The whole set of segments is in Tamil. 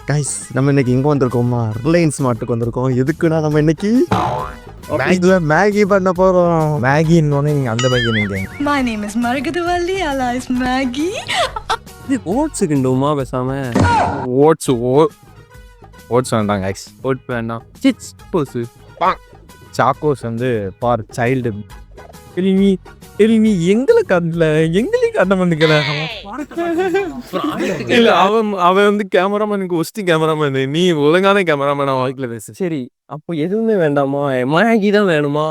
கைஸ் நம்ம இன்னைக்கு இங்கே வந்திருக்கோமா, ரிலையன்ஸ் மார்ட்டுக்கு வந்திருக்கோம். எதுக்குன்னா நம்ம இன்னைக்கு மேகி பண்ண போகிறோம். மேகின்னு நீங்கள் அந்த மேகி நீங்கள் My name is Margadavalli alias Maggie. Oats கிண்டுமா பேசாம ஓட்ஸ் வேண்டாம் கைஸ். ஓட் வேண்டாம். சிப்ஸ் போஸு சாக்கோஸ் வந்து ஃபார் சைல்டு. நீ எங்களுக்கு அந்த பண்ணிக்கல இல்ல அவன் வந்து கேமராமேனுக்கு ஒஸ்டி கேமராமேன், நீ ஒழுங்கான கேமராமேன் வாய்க்கில் பேசு. சரி அப்போ எதுவுமே வேண்டாமா, மேகி தான் வேணுமா?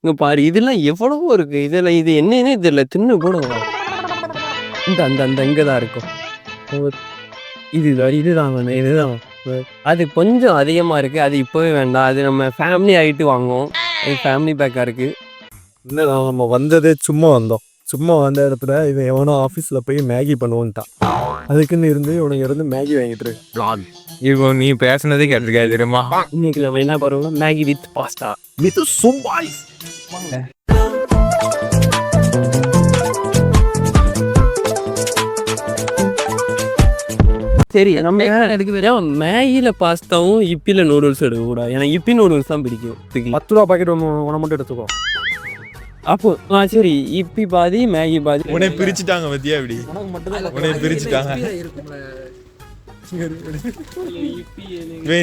இங்க பாரு இதெல்லாம் எவ்வளவோ இருக்கு, இதெல்லாம் இது என்னன்னே தெரியல, தின்னு போடுங்க. இந்த அந்த அந்த இங்கதான் இருக்கும். இதுதான் வேணும், இதுதான். அது கொஞ்சம் அதிகமா இருக்கு, அது இப்பவே வேண்டாம். அது நம்ம ஃபேமிலி ஆகிட்டு வாங்குவோம், ஃபேமிலி பேக்கா இருக்கு. இல்லை நம்ம வந்ததே சும்மா வந்த இடத்துல இவன் எவனோ ஆஃபீஸில் போய் மேகி பண்ணுவோன்ட்டான். அதுக்குன்னு இவனுங்க இருந்து மேகி வாங்கிட்டு பிளாக் இப்போ நீ பேசுனதே கேட்டிருக்காது தெரியுமா? இன்னைக்கு நம்ம என்ன பண்ணுவோம், Maggi with pasta with soup. சரி நம்ம எடுக்க வேற மேகியில பாஸ்தாவும் இப்பில நூடுல்ஸ் எடுக்க கூடாது. ஏன்னா இப்பி நூடுல்ஸ் தான் பிடிக்கும். 10 ரூபா பாக்கெட் ஒன்று மட்டும் எடுத்துக்கோ. அப்போ சரி இப்பி பாதி மேகி பாதி. உன்னை பிரிச்சுட்டாங்க பத்தியா? இப்படி உன்னை பிரிச்சுட்டாங்க.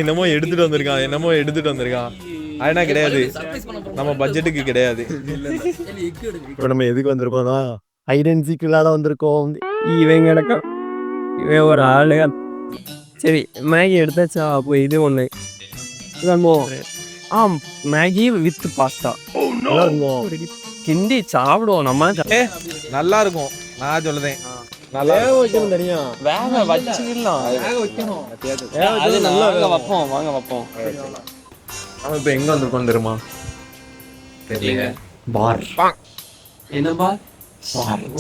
என்னமோ எடுத்துட்டு வந்திருக்கான். ஆனா கிடையாது, நம்ம பட்ஜெட்டுக்கு கிடையாது. இப்போ நம்ம எதுக்கு வந்திருக்கோம்னா ஐடென்சிக்குள்ளால வந்திருக்கோம். இவன் கிடக்கும், இவன் ஒரு ஆளு. சரி மேகி எடுத்தாச்சா? அப்போ இது ஒன்று மேகி வித் பாஸ்தா கிண்டி சாப்பிடுவோம். நம்ம நல்லா இருக்கும். நான் சொல்லுதேன் நல்லா வைக்கணும் தெரியும். வேக வச்சுக்கலாம், அது நல்லா வைப்போம். நம்ம இப்போ எங்கே வந்திருக்கோம் தெரியுமா? தெரியல. பார். என்ன பார்?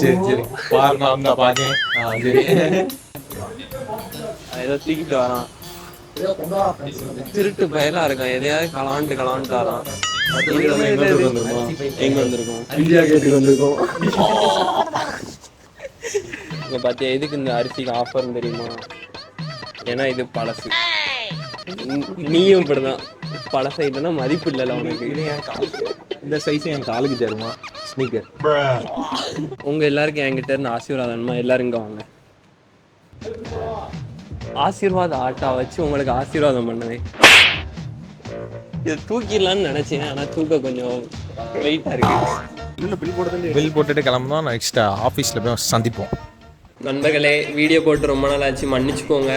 சரி பாருங்க பாக்கேன். ஏதோ தூக்கிட்டு வரான், திருட்டு பயலா இருக்கான். எதையாவது கலாண்டு வரான். எங்க வந்திருக்கோம்? இந்தியா கேட்டுக்கு வந்திருக்கோம். இங்க பாத்தியா, எதுக்கு இந்த அரிசிக்கு ஆஃபர் தெரியுமா? ஏன்னா இது பழசு. நீயும் இப்படிதான் பழச இல்லைன்னா மதிப்பு இல்லைல்ல உனக்கு. இந்த சைஸ் என் காலுக்கு தருமா ஸ்னீக்கர்? உங்க எல்லாருக்கும் என்கிட்ட இருந்து ஆசீர்வாதமா, எல்லாரும் இங்க வாங்க. ஆசீர்வாத ஆட்டா வச்சு உங்களுக்கு ஆசீர்வாதம் பண்ணுவேன். இதை தூக்கிடலான்னு நினைச்சேன், ஆனா தூக்க கொஞ்சம் வெயிட்டா இருக்கு. பில் போட்டுட்டு கிளம்புனா நெக்ஸ்ட் ஆஃபீஸில் போய் சந்திப்போம். நண்பர்களே, வீடியோ போட்டு ரொம்ப நாள் ஆச்சு, மன்னிச்சுக்கோங்க.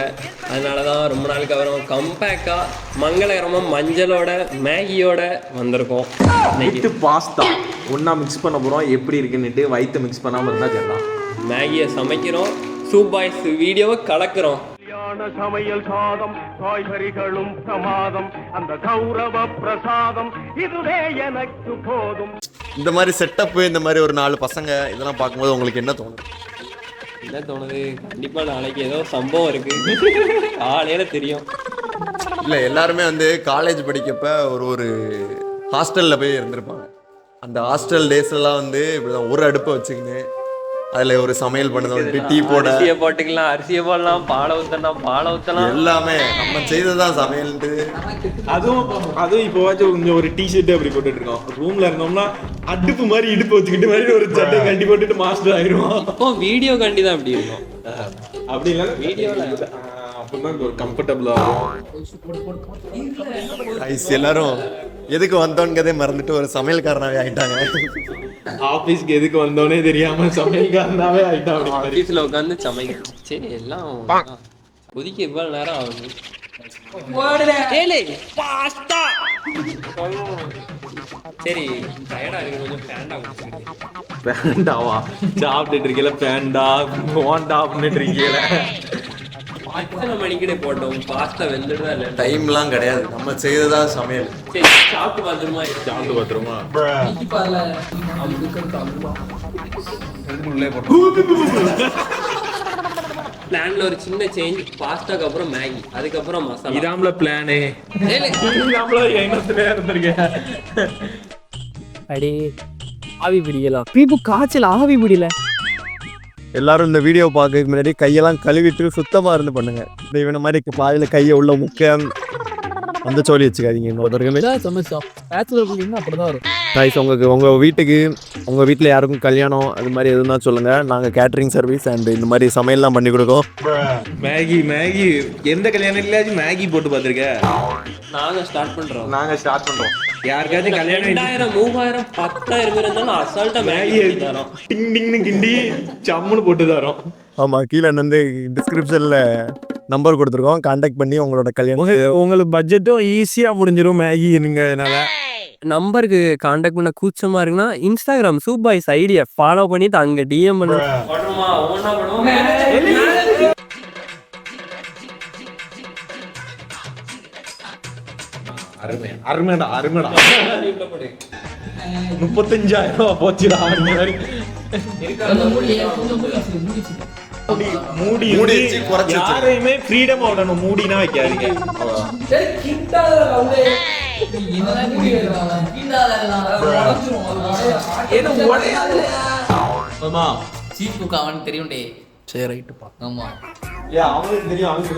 அதனால தான் ரொம்ப நாளுக்கு அப்புறம் கம்பேக்காக மங்களகரமாக மஞ்சளோட மேகியோட வந்திருக்கோம். நைட்டு பாஸ்தா ஒன்றா மிக்ஸ் பண்ண போகிறோம். எப்படி இருக்குன்னுட்டு வயிற்று மிக்ஸ் பண்ணாமல் இருந்தால் சொல்லலாம். மேகியை சமைக்கிறோம், சூப் பாய்ஸ் வீடியோவை கலக்கிறோம். சமையல் சாதம், காய்கறிகளும் பிரமாதம், அந்த கௌரவ பிரசாதம் இதுவே எனக்கு போதும். இந்த மாதிரி செட்டப், இந்த மாதிரி ஒரு 4 பசங்க இதெல்லாம் பார்க்கும்போது உங்களுக்கு என்ன தோணுது? என்ன தோணுது? கண்டிப்பா நாளைக்கு ஏதோ சம்பவம் இருக்கு, காலையில தெரியும். இல்லை, எல்லாருமே வந்து காலேஜ் படிக்கப்ப ஒரு ஹாஸ்டலில் போய் இருந்திருப்பாங்க. அந்த ஹாஸ்டல் டேஸ்லாம் வந்து இப்படிதான் ஒரு அடுப்பை வச்சுக்கின்னு அதில் ஒரு சமையல் பண்ணது, டீ போட போட்டுக்கலாம், அரிசியை போடலாம், பாலை ஊற்றலாம், எல்லாமே நம்ம செய்ததான் சமையல்ட்டு. அதுவும் இப்போ கொஞ்சம் ஒரு டிஷர்ட் அப்படி போட்டுட்டு இருக்கோம். ரூம்ல இருந்தோம்னா அடுப்பு மாதிரி இடுப்பு வச்சுக்கிட்டு மாதிரி ஒரு சட்டை கண்டி போட்டுட்டு மாஸ்டர் ஆயிடுவோம். அப்போ வீடியோ கண்டி தான் அப்படி இருக்கும். அப்படி இல்லை வீடியோல அப்படின்னா ஒரு கம்ஃபர்டபுளா எல்லாரும் எதுக்கு வந்தோங்கிறதே மறந்துட்டு ஒரு சமையல்காரனாவே ஆயிட்டாங்க. ஆபீஸ்க்கு எதுக்கு வந்தோனே தெரியாம சமையல்காரனாவே ஆயிட்டாங்க. ஆபீஸ்ல உட்காந்து சமைக்கணும். சரி எல்லாம் புதிக்க இவ்வளவு நேரம் ஆகுது. சரி டயர்டா இருக்கு, கொஞ்சம் பேண்டா குடிச்சிருக்கேன். பேண்டாவா சாப்பிட்டுட்டு இருக்கல? பேண்டா போண்டா அப்படின்ட்டு இருக்கல. எத்தனை மணிக்கிட்டே போட்டோம்? பாஸ்தா வெந்துடுதா இல்லை? டைம்லாம் கிடையாது, நம்ம செய்ததான் சமையல். சரி சாப்பிட்டு பார்த்துருமா? பிளான்ல ஒரு சின்ன சேஞ்ச். பாஸ்தாக்கு அப்புறம் மேகி, அதுக்கப்புறம் மசாலா. இதாம்ல பிளானே. அடே ஆவி பிடிக்கலாம். பீப்பு காய்ச்சல் ஆவி பிடில. எல்லாரும் இந்த வீடியோ பார்க்கறதுக்கு முன்னாடி கையெல்லாம் கழுவிட்டு சுத்தமாக இருந்து பண்ணுங்க. இந்த இவனை மாதிரி பாதியில் கையை உள்ள முக்க அந்த சோழி வச்சுக்காதீங்க. இன்னொருத்தருக்குமே அப்படிதான் இருக்கும். கைஸ் உங்கள் வீட்டுக்கு உங்கள் வீட்டில் யாருக்கும் கல்யாணம் அது மாதிரி எதுனா சொல்லுங்கள். நாங்கள் கேட்ரிங் சர்வீஸ் அண்ட் இந்த மாதிரி சமையல்லாம் பண்ணி கொடுக்கோம். மேகி எந்த கல்யாணம் இல்லையாச்சும் மேகி போட்டு பார்த்துருக்கேன். நாங்கள் ஸ்டார்ட் பண்ணுறோம். யாருக்காச்சும் கல்யாணம் 2000 3000 10,000 பேர் இருந்தாலும் அசால்ட்டாக மேகி தரோம். டிங் டிங்னு கிண்டி சம்முன்னு போட்டு தரோம். ஆமாம், கீழே வந்து டிஸ்கிரிப்ஷனில் நம்பர் கொடுத்துருக்கோம். கான்டாக்ட் பண்ணி உங்களோட கல்யாணம் உங்களுக்கு பட்ஜெட்டும் ஈஸியாக முடிஞ்சிடும் மேகி நீங்கனால. நம்பருக்கு காண்டாக்ட் பண்ண கூச்சமா இருக்குன்னா இன்ஸ்டாகிராம் சூப்பாய்ஸ் ஐடியா ஃபாலோ பண்ணிட்டு அங்க டிஎம் பண்ணுங்க. அருமைடா 35,000 போச்சுடா. மூடி வச்சு குறைச்சு யாரையுமே ஃப்ரீடமா விடணும். மூடினா வைக்காதீங்க. அவனுக்கு தெரியும். சரி ரைட்டு ஆமா அவனுக்கு தெரியும். அவனுக்கு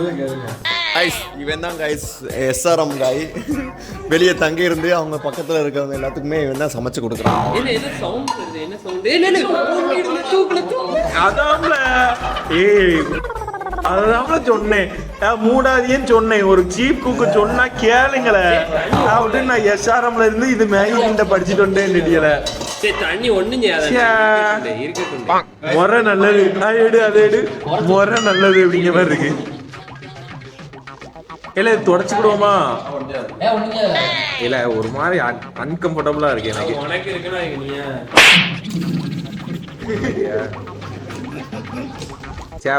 கைஸ் இவன் தான் கைஸ் எஸ்ஆர்எம் காய். வெளியே தங்கி இருந்து அவங்க பக்கத்தில் இருக்கிறவங்க எல்லாத்துக்குமே இவன் தான் சமைச்சு கொடுக்குறான். அதான் சொன்னேன், மூடாதியன்னு சொன்னேன். ஒரு சீப் குக்கு சொன்னா கேளுங்களேன் அப்படின்னு நான் எஸ்ஆர்எம்ல இருந்து இது மேகி கிண்ட படிச்சுட்டு வந்தேன். தண்ணி ஒண்ணும் முறை நல்லது, அதை எடு முறை நல்லது அப்படிங்கிற மாதிரி இருக்கு. இல்ல தொடச்சுக்கிடுவோமா? இல்ல ஒரு மாதிரி அன்கம்ஃபர்டபுளா இருக்கு எனக்கு.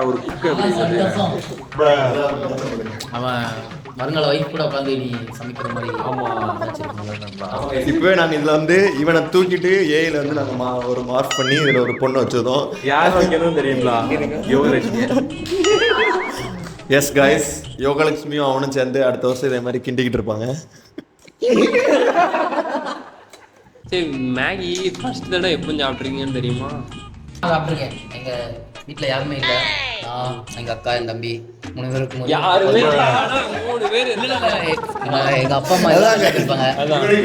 ஒரு குக்கு அவன் வருங்கால வைஃப் கூட உட்காந்து நீ சமைக்கிற மாதிரி. இப்பவே நாங்க இதுல வந்து இவனை தூக்கிட்டு ஏல வந்து நாங்க ஒரு மார்க் பண்ணி இதுல ஒரு பொண்ணு வச்சதும் யார் வைக்கணும் தெரியுங்களா? யோகலட்சுமி. எஸ் கைஸ், யோகலட்சுமியும் அவனும் சேர்ந்து அடுத்த வருஷம் இதே மாதிரி கிண்டிக்கிட்டு இருப்பாங்க. சரி, மேகி ஃபர்ஸ்ட் தடவை எப்போ சாப்பிட்றீங்கன்னு தெரியுமா? சாப்பிட்ருக்கேன். எங்க வீட்டில் யாருமே இல்லை. நான் எங்க அக்கா என் தம்பி 3 பேர் இருக்கும். யாருமே 3 பேர் எங்க அப்பா அம்மா எல்லாம் இருப்பாங்க.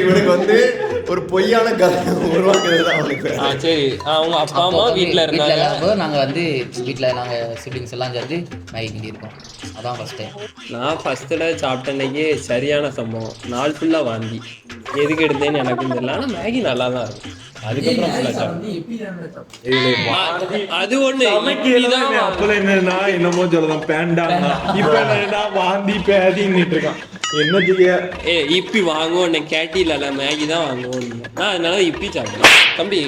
இவனுக்கு வந்து ஒரு பொய்யான கதை உருவாக்குறது தான் அவனுக்கு. சரி, அவங்க அப்பா அம்மா வீட்டில் இருந்தாங்க. நாங்கள் வந்து வீட்டில் நாங்கள் சிப்ளிங்ஸ் எல்லாம் சேர்ந்து மேகி கிண்டி இருக்கோம். அதான் ஃபர்ஸ்ட் டைம். நான் ஃபர்ஸ்ட் தடவை சாப்பிட்டேன்னையே சரியான சம்பவம். நாள் ஃபுல்லாக வாந்தி. எதுக்கு எடுத்தேன்னு எனக்கும் தெரியல. ஆனால் மேகி நல்லா தான் இருக்கும். அதுக்கப்புறம் அது ஒண்ணு அப்பல என்னன்னா என்னமோ சொல்லலாம் பேண்டாங்க. இப்ப என்னன்னா வாந்தி பேதின்னு இருக்கான். என்ன செய்ய? இப்பி வாங்குவோம் கேட்டீல மேகி தான் வாங்குவோம். நான் அதனால இப்பி சாப்பிடுறேன். தம்பி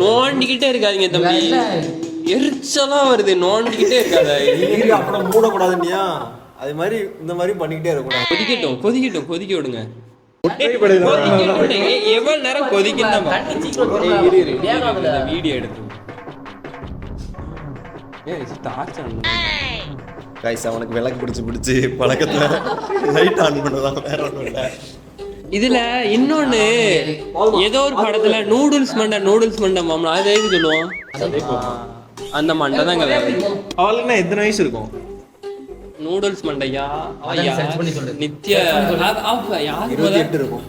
நோண்டிக்கிட்டே இருக்காதீங்க தம்பி, எரிச்சலா வருது. நோண்டிக்கிட்டே இருக்காத. அப்புறம் மூடக்கூடாதுன்னியா? அது மாதிரி இந்த மாதிரி பண்ணிக்கிட்டே இருக்கக்கூடாது. கொதிக்க விடுங்க. எவ்வளவு நேரம் கொதிக்கும்? வீடியோ எடுத்து கைஸ் அவனுக்கு விளக்கு பிடிச்சி பழக்கத்துல லைட் ஆன் பண்ணதான், வேற ஒன்றும் இல்லை. இதுல இன்னொன்னு ஏதோ ஒரு படத்துல நூடுல்ஸ் மண்டை மாமா அதை எதுக்கு சொல்லுவோம்? அந்த மண்டை தாங்க. அவளுக்கு எத்தனை வயசு இருக்கும்? நூடுல்ஸ் மண்டையா நித்யா 28 இருக்கும்.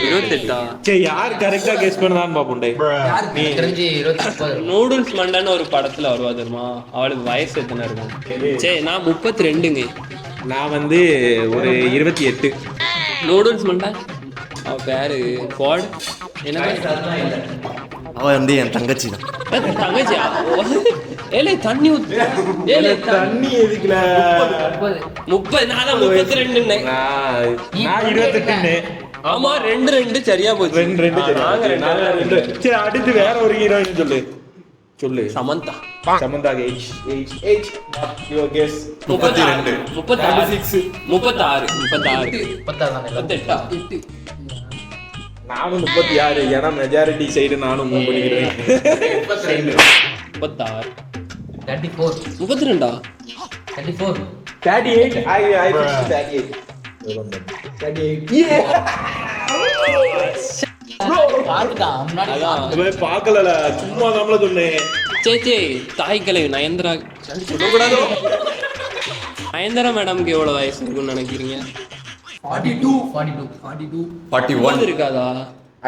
28. சரி, யார் கரெக்டா கெஸ் பண்ணதான்னு பாப்போம். நூடுல்ஸ் மண்டைன்னு ஒரு படத்துல வருவா தெரியுமா? அவளுக்கு வயசு எத்தனை இருக்கும்? சரி, நான் 32ங்க. நான் வந்து ஒரு 28. நூடுல்ஸ் மண்டை அவ பேரு ஃபார்ட். என்ன அவன் வந்து என் தங்கச்சி தான். தங்கச்சியா? ஏலே தண்ணி தண்ணி எதுக்குல? 30. நான் 32. நான் 28. ஆமா, 2 சரியா போச்சு. 2 சரி, அடுத்து வேற ஒரு ஹீரோயின் சொல்லு. சமந்தா. age. Your guess. 32. 36. 36. 38. நானும் 36. ஏன்னா மெஜாரிட்டி சைடு நானும் மூவ் பண்ணிக்கிறேன். 36. 34. 32. 34. 38. I 38. 38. Yeah. பார்த்துட்டான் முன்னாடி. பார்க்கல, சும்மா நம்மள சொன்னேன். சே தாய் கிழவி நயன்தரா சொல்லக்கூடாது. நயன்தரா மேடம்க்கு எவ்வளோ வயசு இருக்குன்னு நினைக்கிறீங்க? 41 இருக்காதா?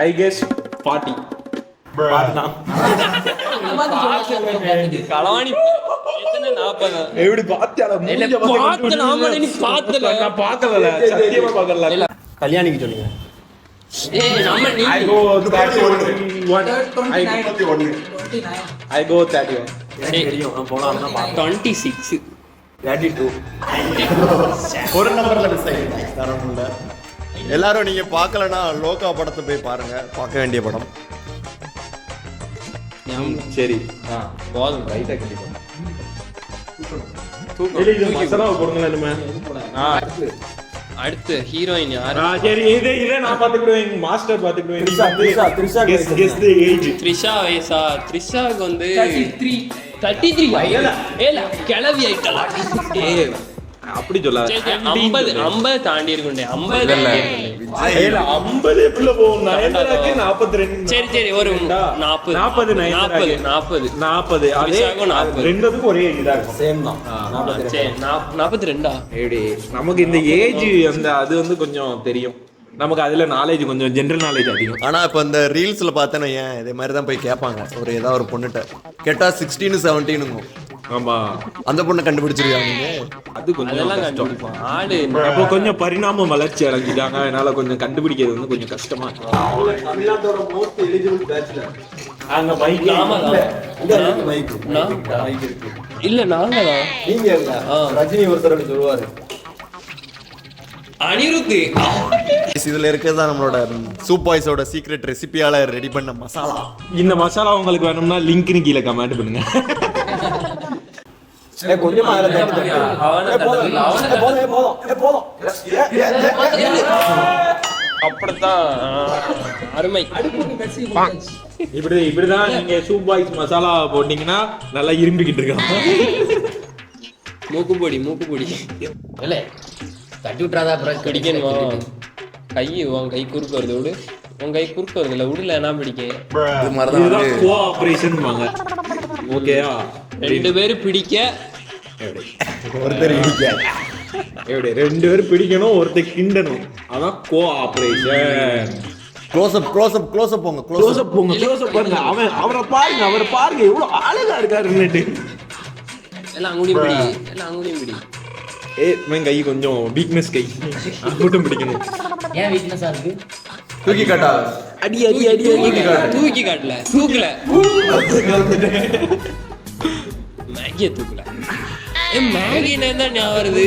I guess 40. களவாணி எத்தனை 40? எப்படி பார்த்தால நான் பார்க்கல, சத்தியமா பார்க்கல. கல்யாணிக்கு சொல்லுங்க. I go 31. I go 31. 26. 32. ஒரு நம்பர்ல மிஸ் ஆயிடுச்சு. தரணும்ல. எல்லாரும் நீங்க பார்க்கலனா லோகா படத்தை போய் பாருங்க. பார்க்க வேண்டிய படம். சரி போதும் ரைட்டா கண்டிப்பா. இது மசாலா போடுங்களேன் இனிமே. அடுத்து ஹீரோயின் யாரு? சரி இதே நான் பாத்துக்கிடுவேன், மாஸ்டர் பாத்துக்கிடுவேன். Guess the age. த்ரிஷா வயசா? த்ரிஷாவுக்கு வந்து 33. ஏல கிளவி ஆயிட்டா. அப்படி சொல்லாத. 50 தாண்டி இருக்குண்டே. 50 தாண்டி இருக்குண்டே. 50 எப்பல போகும்? நயன்தாராக்கு 42. சரி ஒரு 40 த்ரிஷாவுக்கு 40. ரெண்டுக்கும் ஒரே ஏஜ் தான் இருக்கும். சேம் தான். சரி 42. எப்படி நமக்கு இந்த ஏஜ் அந்த அது வந்து கொஞ்சம் தெரியும். நமக்கு அதுல நாலேஜ் கொஞ்சம் ஜெனரல் நாலேஜ் அதிகம். ஆனா இப்ப இந்த ரீல்ஸ்ல பார்த்தேன்னா ஏன் இதே மாதிரி தான் போய் கேட்பாங்க. ஏதாவது ஒரு பொண்ணுட்ட கேட்டா 16 17ங்கும். ஆமா அந்த பொண்ணை கண்டுபிடிச்சிருக்காங்க நீங்க. அது கொஞ்சம் அதெல்லாம் கஷ்டம். கண்டுபிடிப்போம். ஆடு அப்போ கொஞ்சம் பரிணாமம் வளர்ச்சி அடைஞ்சிட்டாங்க, அதனால கொஞ்சம் கண்டுபிடிக்கிறது வந்து கொஞ்சம் கஷ்டமா இருக்கு. தமிழ்நாட்டோட மோஸ்ட் எலிஜிபிள் பேச்சுலர் அங்க மைக் இல்ல நாங்களா? நீங்க ரஜினி ஒருத்தர் சொல்லுவாரு. அனிருத் இதுல இருக்கிறதா நம்மளோட சூப் பாய்ஸோட சீக்ரெட் ரெசிபியால ரெடி பண்ண மசாலா. இந்த மசாலா உங்களுக்கு வேணும்னா லிங்க்னு கீழே கமெண்ட் பண்ணுங்க. கொஞ்சமா அப்படித்தான் அருமை. இப்படிதான் நீங்க சூப் பாய்ஸ் மசாலா போட்டீங்கன்னா நல்லா இரும்பிக்கிட்டு இருக்காங்க. மூக்குப்பொடி இல்ல தட்டி விட்டுறாதா அப்புறம் பிடிக்கணுமா? உன் கை குறுக்க வருது விடு. உன் கை குறுக்க வருது இல்ல விடுல என்ன பிடிக்க. இது மாதிரிதான் வந்து கோஆபரேஷன் வாங்க. ஓகேயா? 2 பேரும் பிடிக்க ஒருத்தர் இடிக்க. எப்படி 2 பேரும் பிடிக்கணும், ஒருத்தர் கிண்டணும். அதான் கோஆபரேஷன். க்ளோஸ் அப் போங்க. க்ளோஸ் அப் பாருங்க. அவரை பாருங்க எவ்வளவு அழகா இருக்காருன்னு. எல்லாம் அங்குடியும் பிடி. கை கொஞ்சம் வீக்னஸ் கை மட்டும் பிடிக்கணும். ஏன் வீக்னஸா இருக்கு? தூக்கி காட்டா. அடி தூக்கி காட்டல, தூக்கல. மேகிய தூக்கல. மேகி என்ன ஞாபகம் வருது?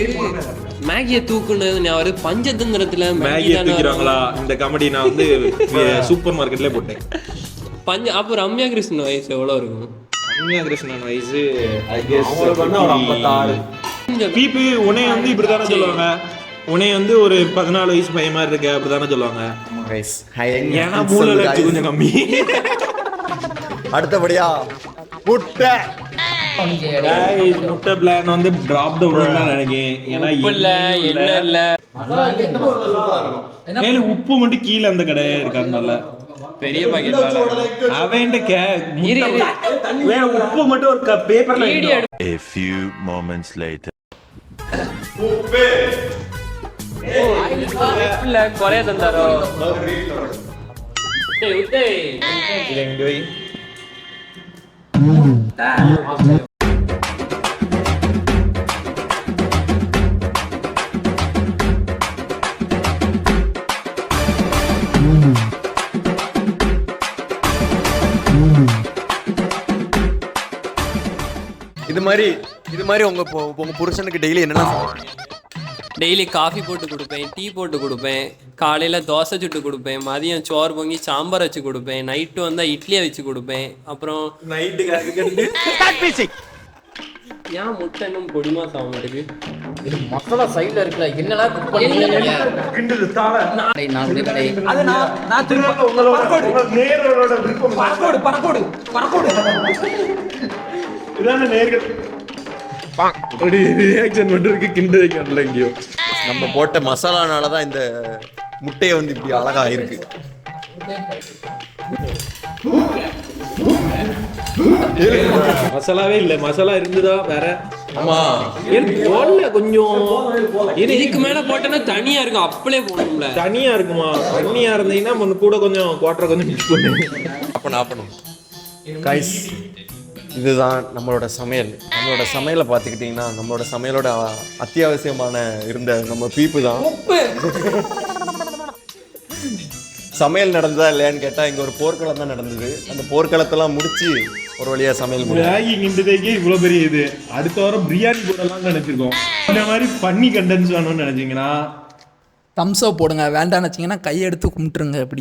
மேகிய தூக்குனது ஞாபகம் வருது. பஞ்சதந்திரத்துல மேகிய தூக்குறாங்களா? இந்த காமெடி நான் வந்து சூப்பர் மார்க்கெட்ல போட்டேன். அப்ப ரம்யா கிருஷ்ணன் வயசு எவ்வளவு இருக்கும்? ரம்யா கிருஷ்ணன் வயசு ஐ கெஸ் 56. பிபி உன்னை வந்து இப்படிதானே சொல்லுவாங்க. உன்னை வந்து ஒரு 14 வயசு பையன் மாதிரி இருக்க அப்படிதானே சொல்லுவாங்க. ஏன்னா மூளை கொஞ்சம் கம்மி. அடுத்தபடியா முட்டை பிளான் வந்து டிராப் த உடன் தான் நினைக்கிறேன். ஏன்னா இல்ல உப்பு மட்டும் கீழே அந்த கடை இருக்காருனால பெரிய பாக்கெட் அவன் உப்பு மட்டும் ஒரு பேப்பர்ல. A few moments later. கொலைய தந்தாரோ? இது மாதிரி உங்க புருஷனுக்கு டெய்லி என்னென்ன? டெய்லி காஃபி போட்டு கொடுப்பேன், டீ போட்டு கொடுப்பேன், காலையில் தோசை சுட்டு கொடுப்பேன், மதியம் சோறு பொங்கி சாம்பார் வச்சு கொடுப்பேன், நைட்டு வந்தால் இட்லியை வச்சு கொடுப்பேன். அப்புறம் ஏன் முட்டை இன்னும் பொடிமா சாப்பிட மாட்டேங்குது? இது மசாலா சைடுல இருக்குல்ல, என்னடா குக் பண்ணீங்க? நம்ம போட்ட மசாலானாலதான் இந்த முட்டையை வந்து இப்படி அழகா இருக்கு. மசாலாவே இல்ல, மசாலா இருந்துதா வேற? ஆமா ஏன் போடல கொஞ்சம்? இதுக்கு மேல போட்டேன்னா தனியா இருக்கும், அப்படியே போடணும்ல. தனியா இருக்குமா? தண்ணியா இருந்தீங்கன்னா முன்ன கூட கொஞ்சம் குவாட்டரை கொஞ்சம் மிக்ஸ் பண்ணு. அப்போ நான் பண்ணும் கைஸ், இதுதான் நம்மளோட சமையல். நம்மளோட சமையலை பார்த்துக்கிட்டிங்கன்னா நம்மளோட சமையலோட அத்தியாவசியமான இருந்த நம்ம பீப்பு தான். சமையல் நடந்ததா இல்லையான்னு கேட்டால் இங்கே ஒரு போர்க்களம் தான் நடந்தது. அந்த போர்க்களத்தெல்லாம் முடிச்சு ஒரு வழியாக சமையல் முடியும். மேகி கிண்டதுக்கே இவ்வளோ பெரிய இது. அடுத்த வாரம் பிரியாணி போடலாம்னு நினச்சிருக்கோம். இந்த மாதிரி பண்ணி கண்டென்ஸ் வேணும்னு நினச்சிங்கன்னா தம்ஸ் அப் போடுங்க, வேண்டாம்னு வச்சிங்கன்னா கையை எடுத்து கும்பிட்டுருங்க. அப்படி